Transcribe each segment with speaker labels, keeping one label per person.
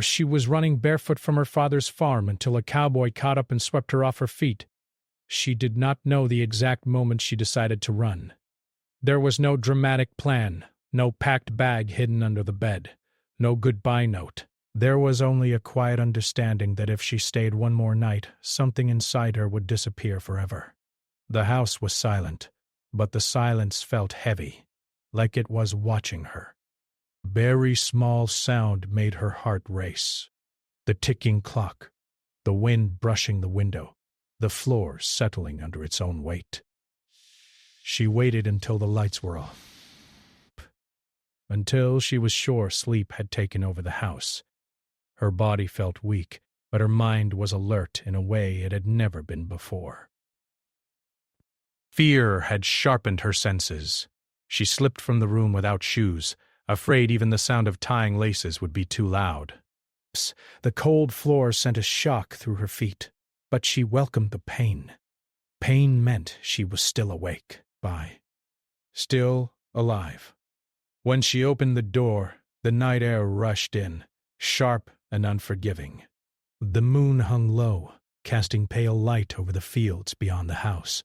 Speaker 1: She was running barefoot from her father's farm until a cowboy caught up and swept her off her feet. She did not know the exact moment she decided to run. There was no dramatic plan, no packed bag hidden under the bed, no goodbye note. There was only a quiet understanding that if she stayed one more night, something inside her would disappear forever. The house was silent, but the silence felt heavy, like it was watching her. A very small sound made her heart race. The ticking clock, the wind brushing the window, the floor settling under its own weight. She waited until the lights were off, until she was sure sleep had taken over the house. Her body felt weak, but her mind was alert in a way it had never been before. Fear had sharpened her senses. She slipped from the room without shoes, afraid even the sound of tying laces would be too loud. The cold floor sent a shock through her feet, but she welcomed the pain. Pain meant she was still awake, still alive. When she opened the door, the night air rushed in, sharp and unforgiving. The moon hung low, casting pale light over the fields beyond the house.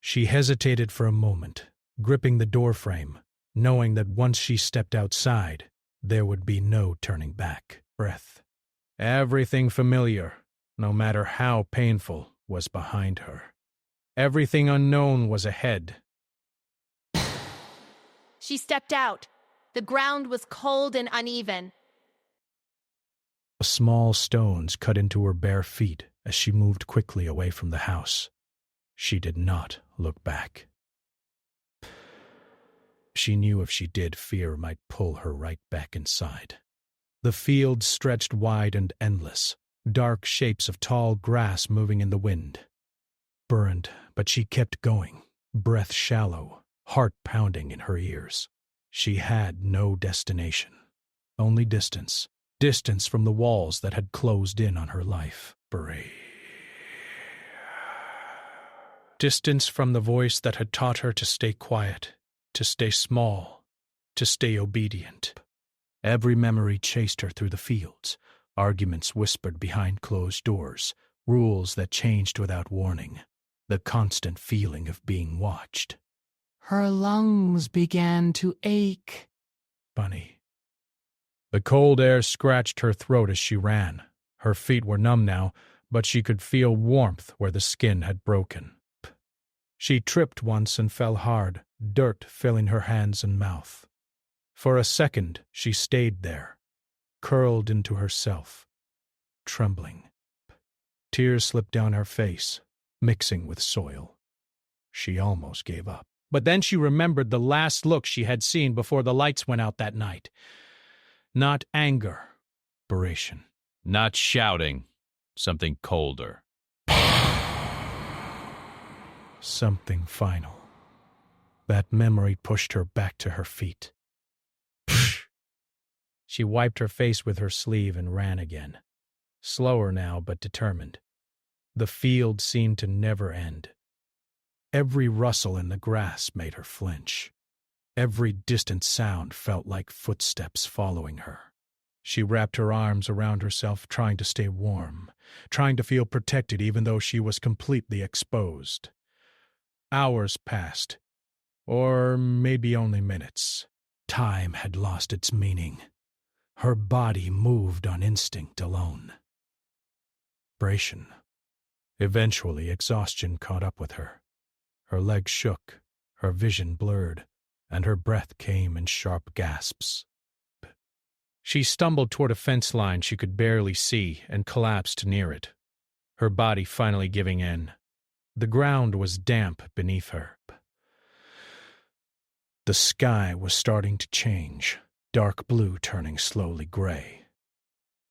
Speaker 1: She hesitated for a moment, gripping the doorframe, knowing that once she stepped outside, there would be no turning back. Breath. Everything familiar, no matter how painful, was behind her. Everything unknown was ahead.
Speaker 2: She stepped out. The ground was cold and uneven.
Speaker 1: Small stones cut into her bare feet as she moved quickly away from the house. She did not look back. She knew if she did, fear might pull her right back inside. The fields stretched wide and endless, dark shapes of tall grass moving in the wind. Burned, but she kept going, breath shallow, heart pounding in her ears. She had no destination, only distance. Distance from the walls that had closed in on her life. Distance from the voice that had taught her to stay quiet, to stay small, to stay obedient. Every memory chased her through the fields, arguments whispered behind closed doors, rules that changed without warning, the constant feeling of being watched.
Speaker 3: Her lungs began to ache.
Speaker 1: Funny. The cold air scratched her throat as she ran. Her feet were numb now, but she could feel warmth where the skin had broken. She tripped once and fell hard, dirt filling her hands and mouth. For a second, she stayed there, curled into herself, trembling. Tears slipped down her face, mixing with soil. She almost gave up. But then she remembered the last look she had seen before the lights went out that night. Not anger, desperation.
Speaker 4: Not shouting, something colder.
Speaker 1: Something final. That memory pushed her back to her feet. She wiped her face with her sleeve and ran again. Slower now, but determined. The field seemed to never end. Every rustle in the grass made her flinch. Every distant sound felt like footsteps following her. She wrapped her arms around herself, trying to stay warm, trying to feel protected even though she was completely exposed. Hours passed, or maybe only minutes. Time had lost its meaning. Her body moved on instinct alone. Eventually, exhaustion caught up with her. Her legs shook, her vision blurred, and her breath came in sharp gasps. She stumbled toward a fence line she could barely see and collapsed near it, her body finally giving in. The ground was damp beneath her. The sky was starting to change, dark blue turning slowly gray.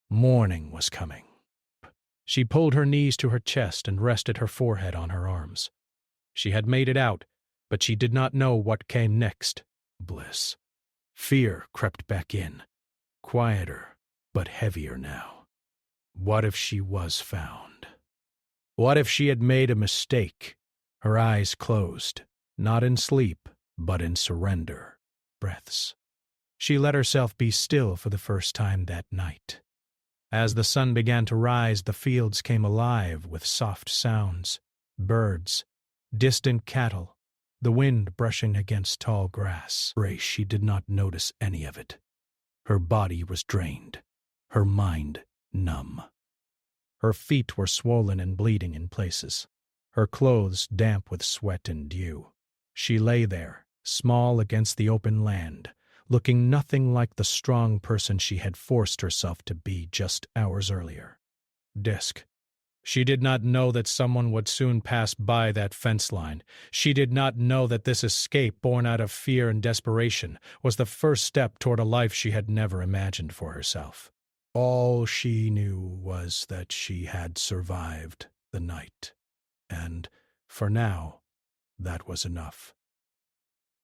Speaker 1: Morning was coming. She pulled her knees to her chest and rested her forehead on her arms. She had made it out, but she did not know what came next. Bliss. Fear crept back in, quieter but heavier now. What if she was found? What if she had made a mistake? Her eyes closed, not in sleep, but in surrender. Breaths. She let herself be still for the first time that night. As the sun began to rise, the fields came alive with soft sounds. Birds, distant cattle, the wind brushing against tall grass. She did not notice any of it. Her body was drained, her mind numb. Her feet were swollen and bleeding in places, her clothes damp with sweat and dew. She lay there, small against the open land, looking nothing like the strong person she had forced herself to be just hours earlier. Disk. She did not know that someone would soon pass by that fence line. She did not know that this escape, born out of fear and desperation, was the first step toward a life she had never imagined for herself. All she knew was that she had survived the night, and, for now, that was enough.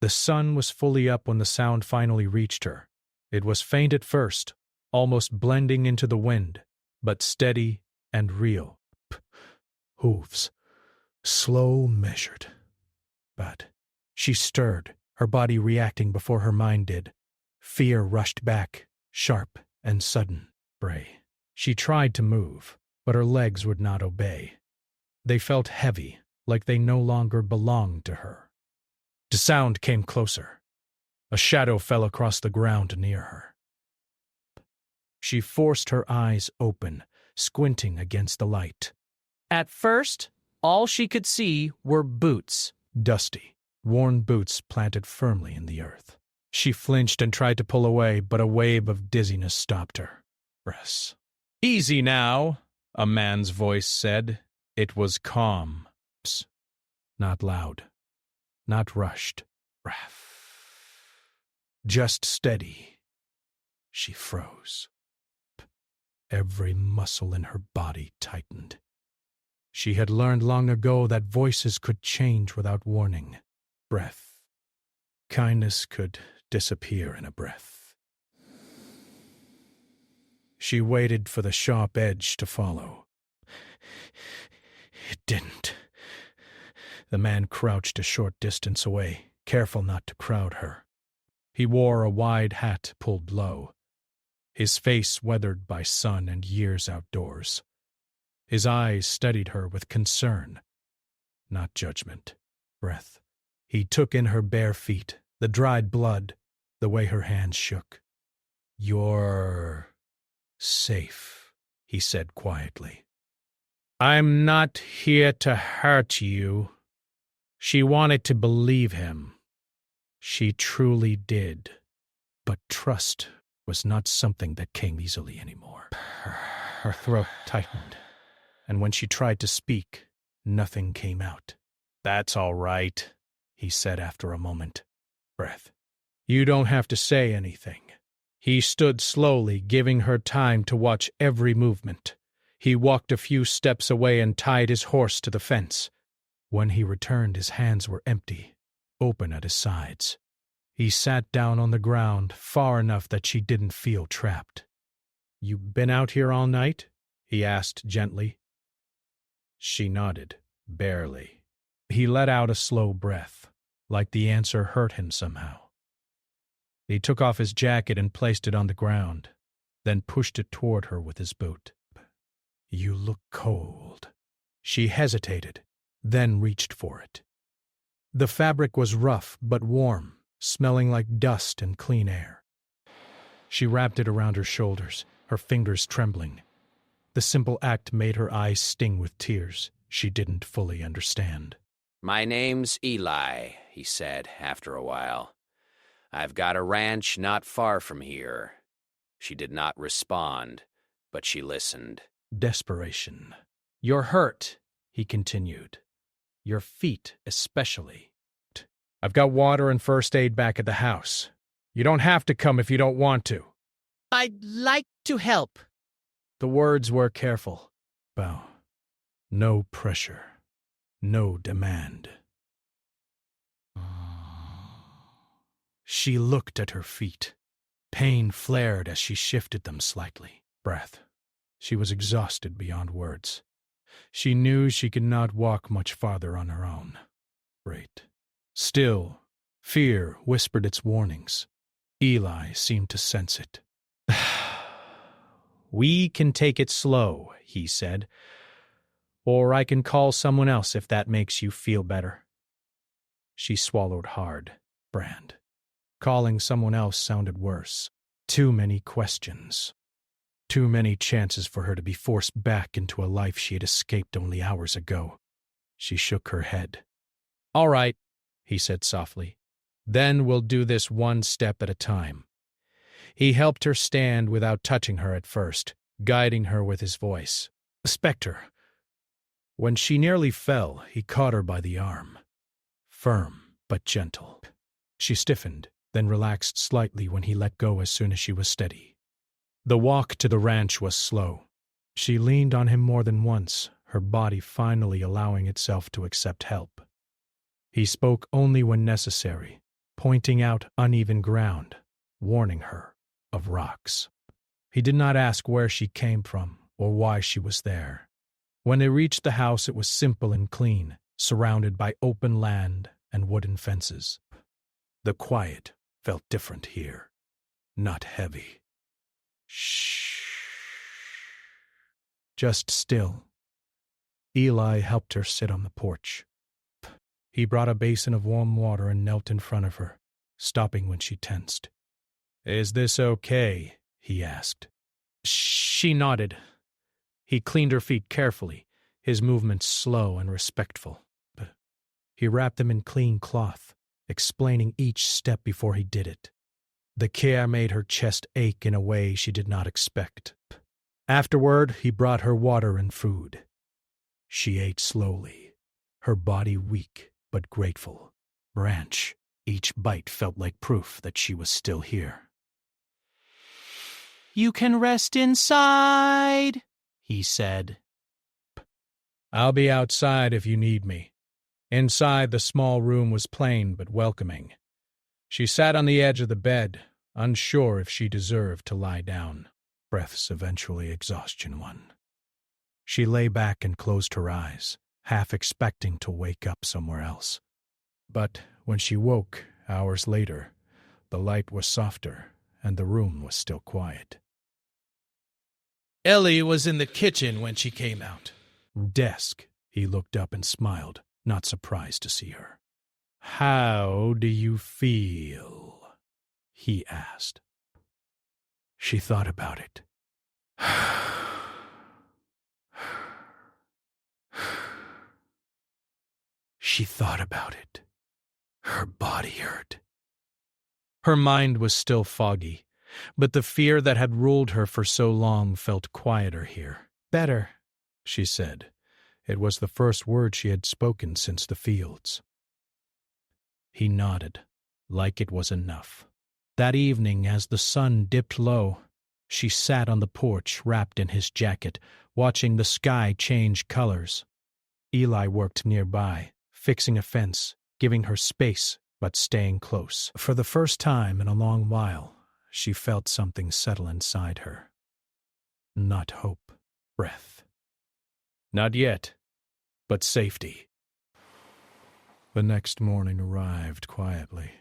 Speaker 1: The sun was fully up when the sound finally reached her. It was faint at first, almost blending into the wind, but steady and real. Hooves, slow, measured. But she stirred, her body reacting before her mind did. Fear rushed back, sharp and sudden. She tried to move, but her legs would not obey. They felt heavy, like they no longer belonged to her. The sound came closer. A shadow fell across the ground near her. She forced her eyes open, squinting against the light.
Speaker 5: At first, all she could see were boots.
Speaker 1: Dusty, worn boots planted firmly in the earth. She flinched and tried to pull away, but a wave of dizziness stopped her.
Speaker 4: "Easy now," a man's voice said. It was calm.
Speaker 1: Not loud. Not rushed. Just steady. She froze. Every muscle in her body tightened. She had learned long ago that voices could change without warning. Breath. Kindness could disappear in a breath. She waited for the sharp edge to follow. It didn't. The man crouched a short distance away, careful not to crowd her. He wore a wide hat pulled low, his face weathered by sun and years outdoors. His eyes studied her with concern, not judgment. Breath. He took in her bare feet, the dried blood, the way her hands shook. "You're safe," he said quietly. "I'm not here to hurt you." She wanted to believe him. She truly did. But trust was not something that came easily anymore. Her throat tightened, and when she tried to speak, nothing came out. "That's all right," he said after a moment. Breath. "You don't have to say anything." He stood slowly, giving her time to watch every movement. He walked a few steps away and tied his horse to the fence. When he returned, his hands were empty, open at his sides. He sat down on the ground, far enough that she didn't feel trapped. "You been out here all night?" he asked gently. She nodded, barely. He let out a slow breath, like the answer hurt him somehow. He took off his jacket and placed it on the ground, then pushed it toward her with his boot. "You look cold." She hesitated, then reached for it. The fabric was rough but warm, smelling like dust and clean air. She wrapped it around her shoulders, her fingers trembling. The simple act made her eyes sting with tears she didn't fully understand.
Speaker 6: "My name's Eli," he said after a while. "I've got a ranch not far from here." She did not respond, but she listened.
Speaker 1: Desperation. "You're hurt," he continued. "Your feet especially. I've got water and first aid back at the house. You don't have to come if you don't want to."
Speaker 5: "I'd like to help."
Speaker 1: The words were careful. Bow. No pressure. No demand. She looked at her feet. Pain flared as she shifted them slightly. Breath. She was exhausted beyond words. She knew she could not walk much farther on her own. Great. Still, fear whispered its warnings. Eli seemed to sense it. We can take it slow, he said. Or I can call someone else if that makes you feel better. She swallowed hard. Brand. Calling someone else sounded worse. Too many questions. Too many chances for her to be forced back into a life she had escaped only hours ago. She shook her head. All right, he said softly. Then we'll do this one step at a time. He helped her stand without touching her at first, guiding her with his voice. Spectre. When she nearly fell, he caught her by the arm. Firm, but gentle. She stiffened, then relaxed slightly when he let go as soon as she was steady. The walk to the ranch was slow. She leaned on him more than once, her body finally allowing itself to accept help. He spoke only when necessary, pointing out uneven ground, warning her of rocks. He did not ask where she came from or why she was there. When they reached the house, it was simple and clean, surrounded by open land and wooden fences. The quiet felt different here, not heavy. Shh. Just still. Eli helped her sit on the porch. He brought a basin of warm water and knelt in front of her, stopping when she tensed. Is this okay? He asked. She nodded. He cleaned her feet carefully, his movements slow and respectful. He wrapped them in clean cloth, explaining each step before he did it. The care made her chest ache in a way she did not expect. Afterward, he brought her water and food. She ate slowly, her body weak but grateful. Branch, each bite felt like proof that she was still here.
Speaker 3: You can rest inside, he said.
Speaker 1: I'll be outside if you need me. Inside, the small room was plain but welcoming. She sat on the edge of the bed, unsure if she deserved to lie down. Breath's eventually exhaustion won. She lay back and closed her eyes, half expecting to wake up somewhere else. But when she woke, hours later, the light was softer and the room was still quiet.
Speaker 3: Ellie was in the kitchen when she came out.
Speaker 1: Desk. He looked up and smiled, not surprised to see her. How do you feel? He asked. She thought about it. She thought about it. Her body hurt. Her mind was still foggy, but the fear that had ruled her for so long felt quieter here. Better, she said. It was the first word she had spoken since the fields. He nodded, like it was enough. That evening, as the sun dipped low, she sat on the porch wrapped in his jacket, watching the sky change colors. Eli worked nearby, fixing a fence, giving her space, but staying close. For the first time in a long while, she felt something settle inside her. Not hope, breath. Not yet, but safety. The next morning arrived quietly.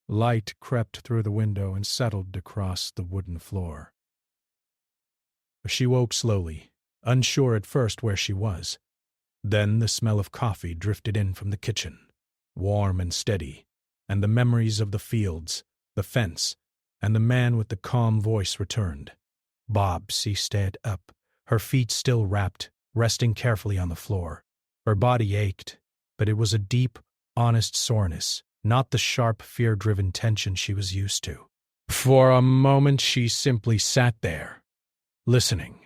Speaker 1: Light crept through the window and settled across the wooden floor. She woke slowly, unsure at first where she was. Then the smell of coffee drifted in from the kitchen, warm and steady, and the memories of the fields, the fence, and the man with the calm voice returned. Bobsy stayed up, her feet still wrapped, resting carefully on the floor. Her body ached, but it was a deep, honest soreness, not the sharp, fear-driven tension she was used to. For a moment she simply sat there, listening.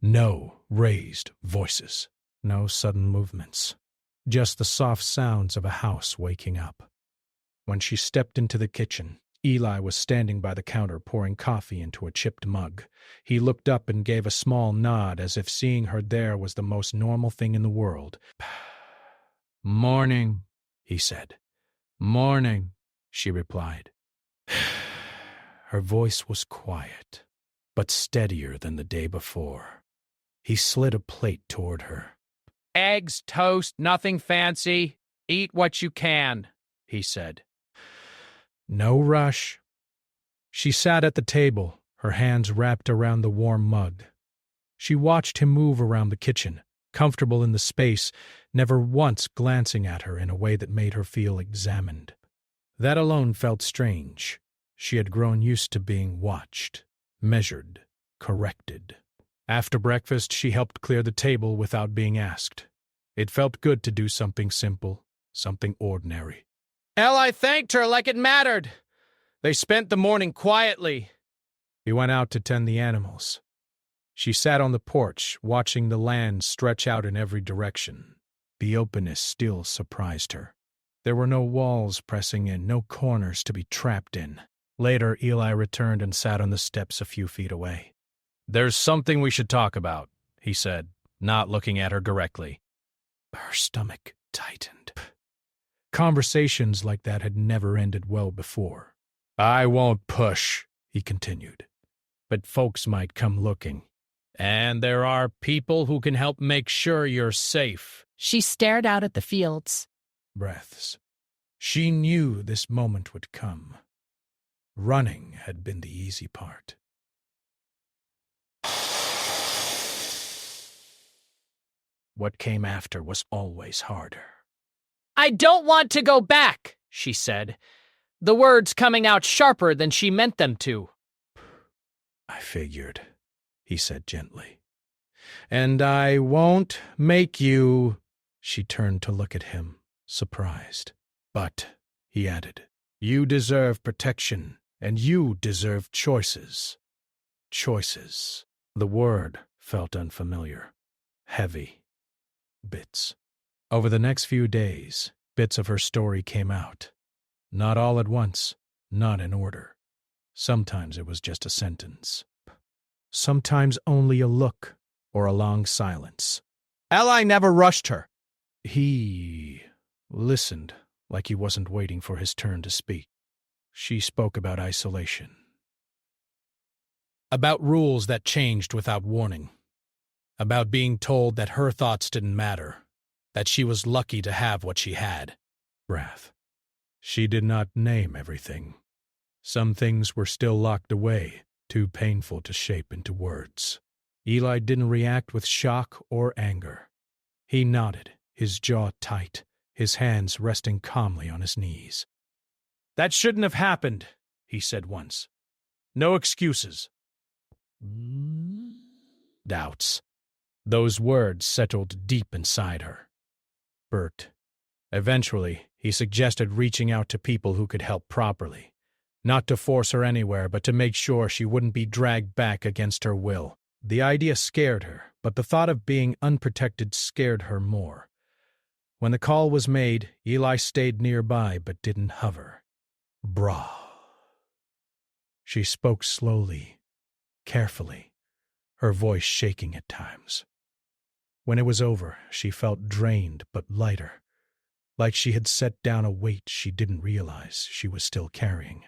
Speaker 1: No raised voices, no sudden movements, just the soft sounds of a house waking up. When she stepped into the kitchen, Eli was standing by the counter pouring coffee into a chipped mug. He looked up and gave a small nod as if seeing her there was the most normal thing in the world. "Morning," he said. "Morning," she replied. Her voice was quiet, but steadier than the day before. He slid a plate toward her.
Speaker 5: Eggs, toast, nothing fancy. Eat what you can, he said.
Speaker 1: No rush. She sat at the table, her hands wrapped around the warm mug. She watched him move around the kitchen, comfortable in the space, never once glancing at her in a way that made her feel examined. That alone felt strange. She had grown used to being watched, measured, corrected. After breakfast, she helped clear the table without being asked. It felt good to do something simple, something ordinary.
Speaker 5: Eli thanked her like it mattered. They spent the morning quietly.
Speaker 1: He went out to tend the animals. She sat on the porch, watching the land stretch out in every direction. The openness still surprised her. There were no walls pressing in, no corners to be trapped in. Later, Eli returned and sat on the steps a few feet away.
Speaker 4: "There's something we should talk about," he said, not looking at her directly.
Speaker 1: Her stomach tightened. Conversations like that had never ended well before.
Speaker 4: "I won't push,"
Speaker 1: he continued, "but folks might come looking.
Speaker 4: And there are people who can help make sure you're safe."
Speaker 3: She stared out at the fields.
Speaker 1: Breaths. She knew this moment would come. Running had been the easy part. What came after was always harder.
Speaker 5: I don't want to go back, she said, the words coming out sharper than she meant them to.
Speaker 1: I figured, he said gently. And I won't make you. She turned to look at him, surprised. But, he added, you deserve protection, and you deserve choices. Choices. The word felt unfamiliar, heavy. Bits. Over the next few days, bits of her story came out. Not all at once, not in order. Sometimes it was just a sentence. Sometimes only a look or a long silence.
Speaker 5: Eli never rushed her.
Speaker 1: He listened like he wasn't waiting for his turn to speak. She spoke about isolation. About rules that changed without warning. About being told that her thoughts didn't matter, that she was lucky to have what she had. Wrath. She did not name everything. Some things were still locked away, too painful to shape into words. Eli didn't react with shock or anger. He nodded, his jaw tight, his hands resting calmly on his knees. That shouldn't have happened, he said once. No excuses. Doubts. Those words settled deep inside her. Bert. Eventually, he suggested reaching out to people who could help properly. Not to force her anywhere, but to make sure she wouldn't be dragged back against her will. The idea scared her, but the thought of being unprotected scared her more. When the call was made, Eli stayed nearby but didn't hover. Brah. She spoke slowly, carefully, her voice shaking at times. When it was over, she felt drained but lighter, like she had set down a weight she didn't realize she was still carrying.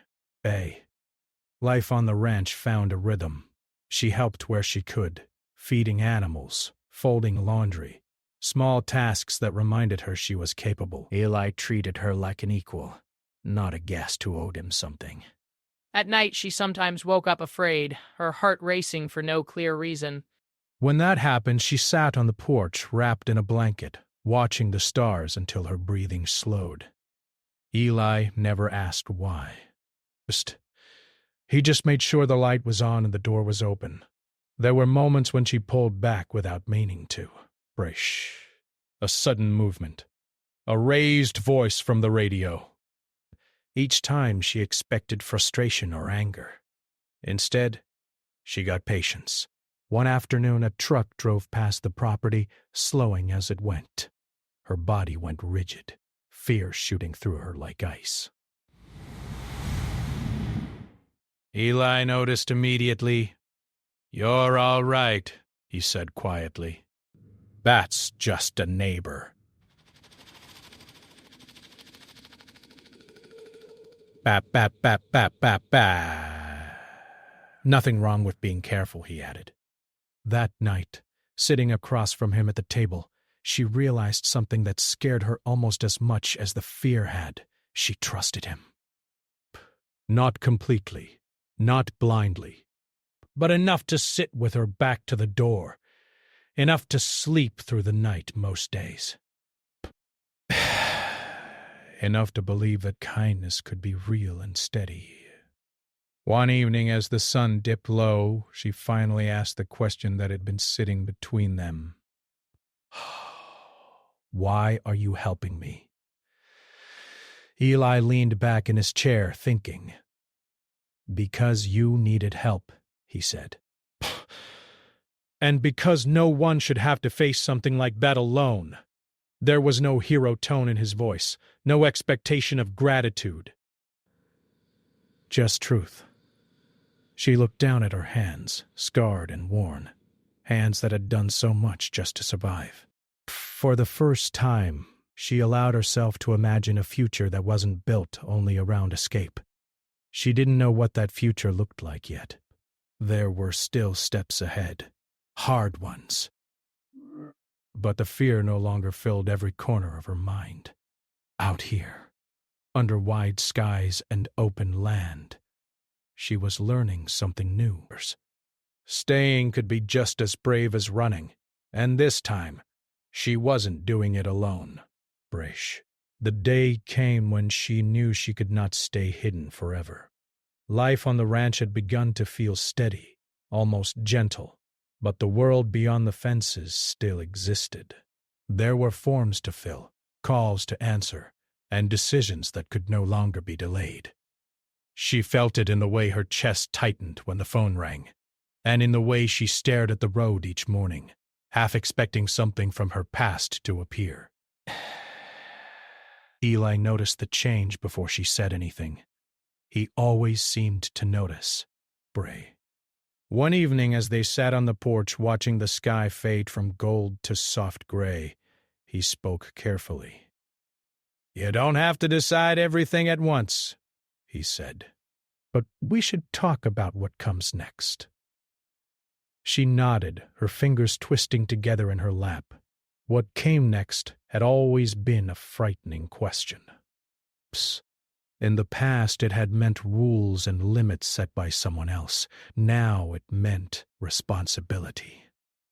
Speaker 1: Life on the ranch found a rhythm. She helped where she could, feeding animals, folding laundry, small tasks that reminded her she was capable. Eli treated her like an equal, not a guest who owed him something.
Speaker 5: At night, she sometimes woke up afraid, her heart racing for no clear reason.
Speaker 1: When that happened, she sat on the porch, wrapped in a blanket, watching the stars until her breathing slowed. Eli never asked why. He just made sure the light was on and the door was open. There were moments when she pulled back without meaning to. Brash. A sudden movement. A raised voice from the radio. Each time she expected frustration or anger. Instead, she got patience. One afternoon, a truck drove past the property, slowing as it went. Her body went rigid, fear shooting through her like ice. Eli noticed immediately. You're all right, he said quietly. That's just a neighbor. Bap, bap, bap, bap, bap, bap. Nothing wrong with being careful, he added. That night, sitting across from him at the table, she realized something that scared her almost as much as the fear had. She trusted him. Not completely, not blindly, but enough to sit with her back to the door, enough to sleep through the night most days. Enough to believe that kindness could be real and steady. One evening, as the sun dipped low, she finally asked the question that had been sitting between them. Why are you helping me? Eli leaned back in his chair, thinking. Because you needed help, he said. And because no one should have to face something like that alone. There was no hero tone in his voice, no expectation of gratitude. Just truth. She looked down at her hands, scarred and worn, hands that had done so much just to survive. For the first time, she allowed herself to imagine a future that wasn't built only around escape. She didn't know what that future looked like yet. There were still steps ahead, hard ones. But the fear no longer filled every corner of her mind. Out here, under wide skies and open land, she was learning something new. Staying could be just as brave as running, and this time, she wasn't doing it alone. Brash. The day came when she knew she could not stay hidden forever. Life on the ranch had begun to feel steady, almost gentle, but the world beyond the fences still existed. There were forms to fill, calls to answer, and decisions that could no longer be delayed. She felt it in the way her chest tightened when the phone rang, and in the way she stared at the road each morning, half expecting something from her past to appear. Eli noticed the change before she said anything. He always seemed to notice. Bray. One evening, as they sat on the porch watching the sky fade from gold to soft gray, he spoke carefully. "You don't have to decide everything at once," he said. "But we should talk about what comes next." She nodded, her fingers twisting together in her lap. What came next had always been a frightening question. Psst. In the past, it had meant rules and limits set by someone else. Now it meant responsibility.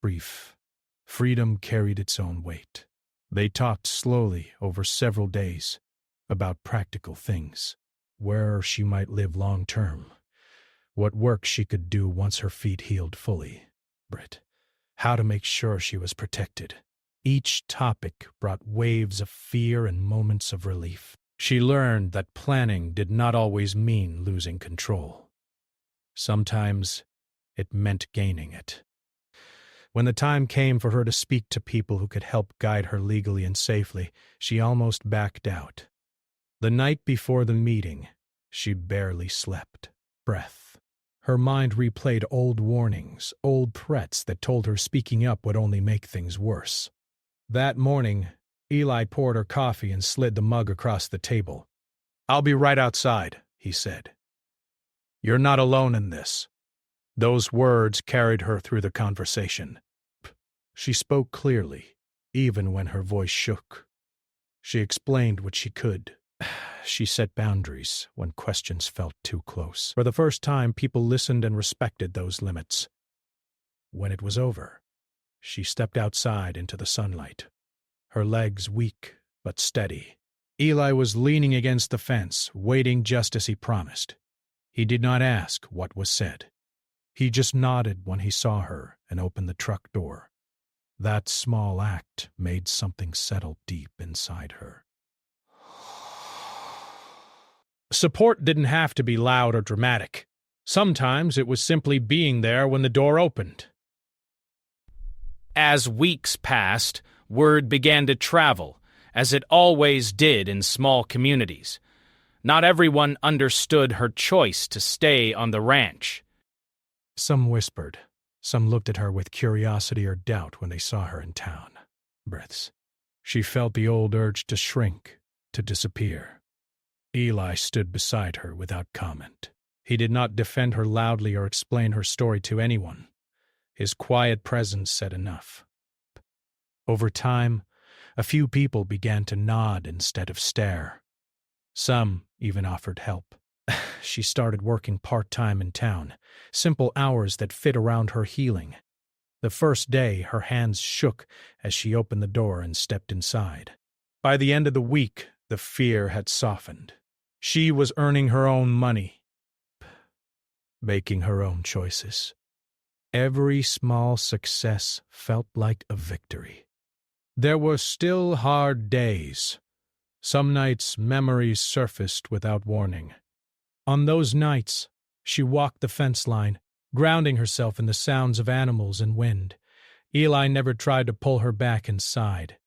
Speaker 1: Brief. Freedom carried its own weight. They talked slowly over several days about practical things, where she might live long term, what work she could do once her feet healed fully, how to make sure she was protected. Each topic brought waves of fear and moments of relief. She learned that planning did not always mean losing control. Sometimes it meant gaining it. When the time came for her to speak to people who could help guide her legally and safely, she almost backed out. The night before the meeting, she barely slept. Breath. Her mind replayed old warnings, old threats that told her speaking up would only make things worse. That morning, Eli poured her coffee and slid the mug across the table. "I'll be right outside," he said. "You're not alone in this." Those words carried her through the conversation. She spoke clearly, even when her voice shook. She explained what she could. She set boundaries when questions felt too close. For the first time, people listened and respected those limits. When it was over, she stepped outside into the sunlight, her legs weak but steady. Eli was leaning against the fence, waiting just as he promised. He did not ask what was said. He just nodded when he saw her and opened the truck door. That small act made something settle deep inside her. Support didn't have to be loud or dramatic. Sometimes it was simply being there when the door opened.
Speaker 5: As weeks passed, word began to travel, as it always did in small communities. Not everyone understood her choice to stay on the ranch.
Speaker 1: Some whispered. Some looked at her with curiosity or doubt when they saw her in town. Breaths. She felt the old urge to shrink, to disappear. Eli stood beside her without comment. He did not defend her loudly or explain her story to anyone. His quiet presence said enough. Over time, a few people began to nod instead of stare. Some even offered help. She started working part-time in town, simple hours that fit around her healing. The first day, her hands shook as she opened the door and stepped inside. By the end of the week, the fear had softened. She was earning her own money, making her own choices. Every small success felt like a victory. There were still hard days. Some nights memories surfaced without warning. On those nights, she walked the fence line, grounding herself in the sounds of animals and wind. Eli never tried to pull her back inside.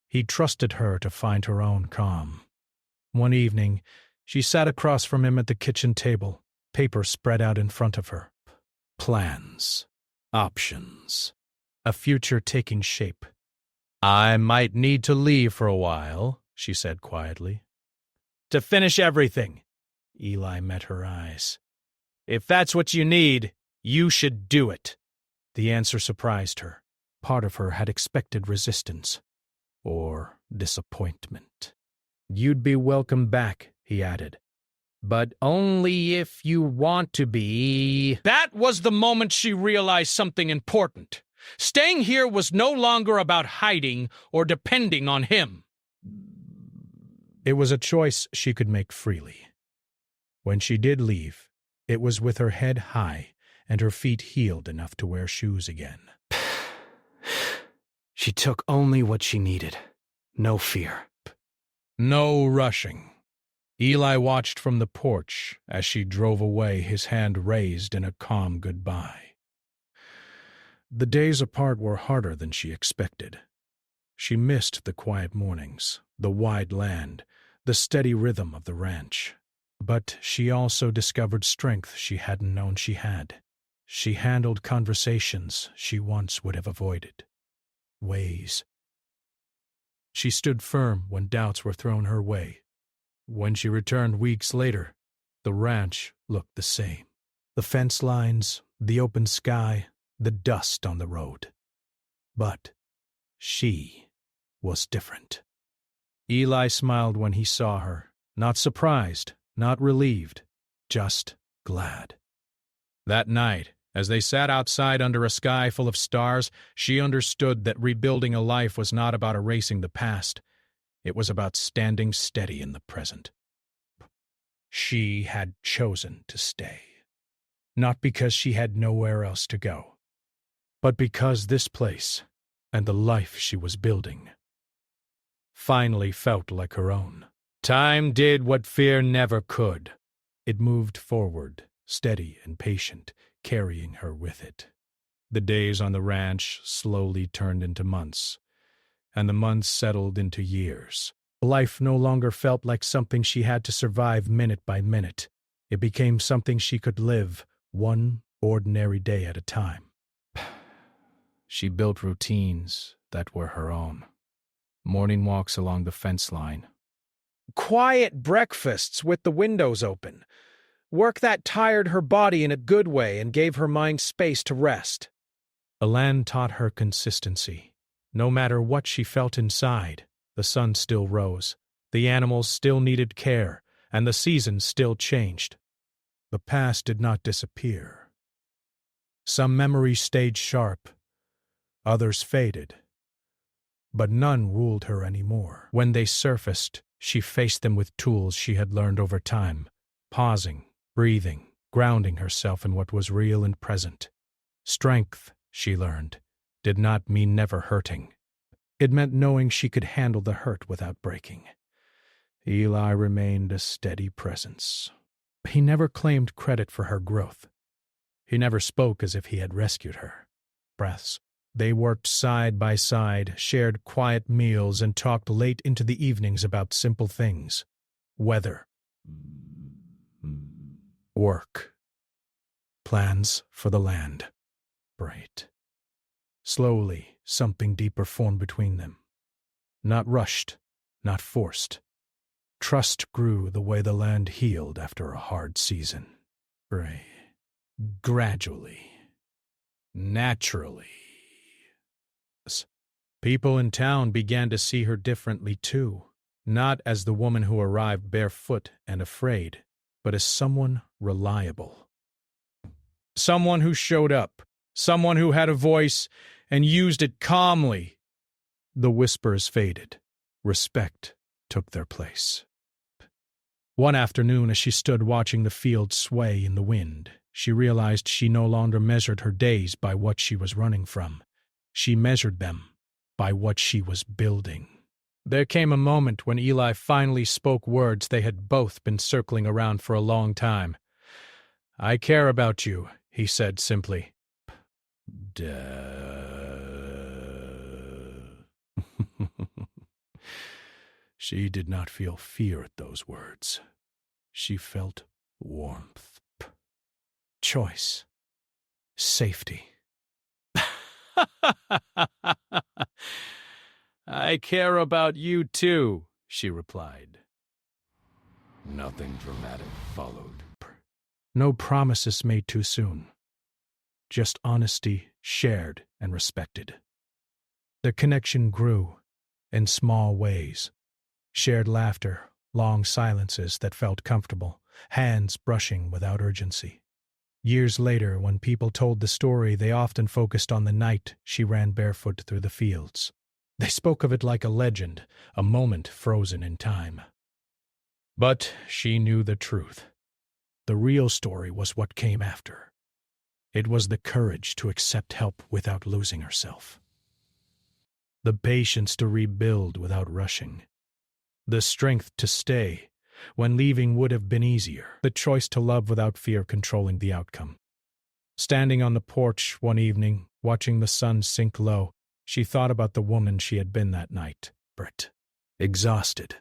Speaker 1: He trusted her to find her own calm. One evening, she sat across from him at the kitchen table, paper spread out in front of her. Plans. Options. A future taking shape. "I might need to leave for a while," she said quietly. "To finish everything." Eli met her eyes. "If that's what you need, you should do it." The answer surprised her. Part of her had expected resistance. Or disappointment. "You'd be welcome back," he added. "But only if you want to be." That was the moment she realized something important. Staying here was no longer about hiding or depending on him. It was a choice she could make freely. When she did leave, it was with her head high and her feet healed enough to wear shoes again. She took only what she needed. No fear. No rushing. Eli watched from the porch as she drove away, his hand raised in a calm goodbye. The days apart were harder than she expected. She missed the quiet mornings, the wide land, the steady rhythm of the ranch. But she also discovered strength she hadn't known she had. She handled conversations she once would have avoided. Ways. She stood firm when doubts were thrown her way. When she returned weeks later, the ranch looked the same. The fence lines, the open sky, the dust on the road. But she was different. Eli smiled when he saw her, not surprised, not relieved, just glad. That night, as they sat outside under a sky full of stars, she understood that rebuilding a life was not about erasing the past. It was about standing steady in the present. She had chosen to stay. Not because she had nowhere else to go, but because this place and the life she was building finally felt like her own. Time did what fear never could. It moved forward, steady and patient, carrying her with it. The days on the ranch slowly turned into months, and the months settled into years. Life no longer felt like something she had to survive minute by minute. It became something she could live, one ordinary day at a time. She built routines that were her own. Morning walks along the fence line. Quiet breakfasts with the windows open. Work that tired her body in a good way and gave her mind space to rest. The land taught her consistency. No matter what she felt inside, the sun still rose, the animals still needed care, and the seasons still changed. The past did not disappear. Some memories stayed sharp, others faded, but none ruled her anymore. When they surfaced, she faced them with tools she had learned over time, pausing, breathing, grounding herself in what was real and present. Strength, she learned, did not mean never hurting. It meant knowing she could handle the hurt without breaking. Eli remained a steady presence. He never claimed credit for her growth. He never spoke as if he had rescued her. Breaths. They worked side by side, shared quiet meals, and talked late into the evenings about simple things. Weather. Work. Plans for the land. Bright. Slowly, something deeper formed between them. Not rushed, not forced. Trust grew the way the land healed after a hard season. Gray. Gradually. Naturally. People in town began to see her differently too, not as the woman who arrived barefoot and afraid, but as someone reliable. Someone who showed up, someone who had a voice and used it calmly. The whispers faded. Respect took their place. One afternoon, as she stood watching the field sway in the wind, she realized she no longer measured her days by what she was running from. She measured them by what she was building. There came a moment when Eli finally spoke words they had both been circling around for a long time. "I care about you," he said simply. Duh. She did not feel fear at those words. She felt warmth, choice, safety. "I care about you too," she replied.
Speaker 7: Nothing dramatic followed.
Speaker 1: No promises made too soon. Just honesty shared and respected. The connection grew in small ways. Shared laughter, long silences that felt comfortable, hands brushing without urgency. Years later, when people told the story, they often focused on the night she ran barefoot through the fields. They spoke of it like a legend, a moment frozen in time. But she knew the truth. The real story was what came after. It was the courage to accept help without losing herself. The patience to rebuild without rushing. The strength to stay when leaving would have been easier. The choice to love without fear controlling the outcome. Standing on the porch one evening, watching the sun sink low, she thought about the woman she had been that night. Britt. Exhausted.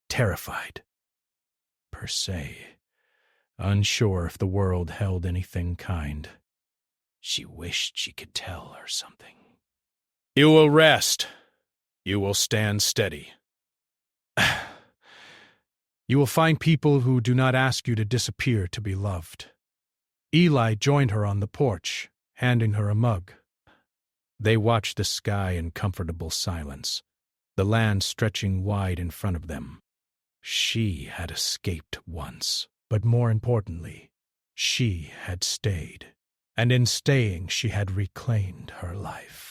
Speaker 1: Terrified. Per se. Unsure if the world held anything kind. She wished she could tell her something. "You will rest. You will stand steady. You will find people who do not ask you to disappear to be loved." Eli joined her on the porch, handing her a mug. They watched the sky in comfortable silence, the land stretching wide in front of them. She had escaped once, but more importantly, she had stayed, and in staying she had reclaimed her life.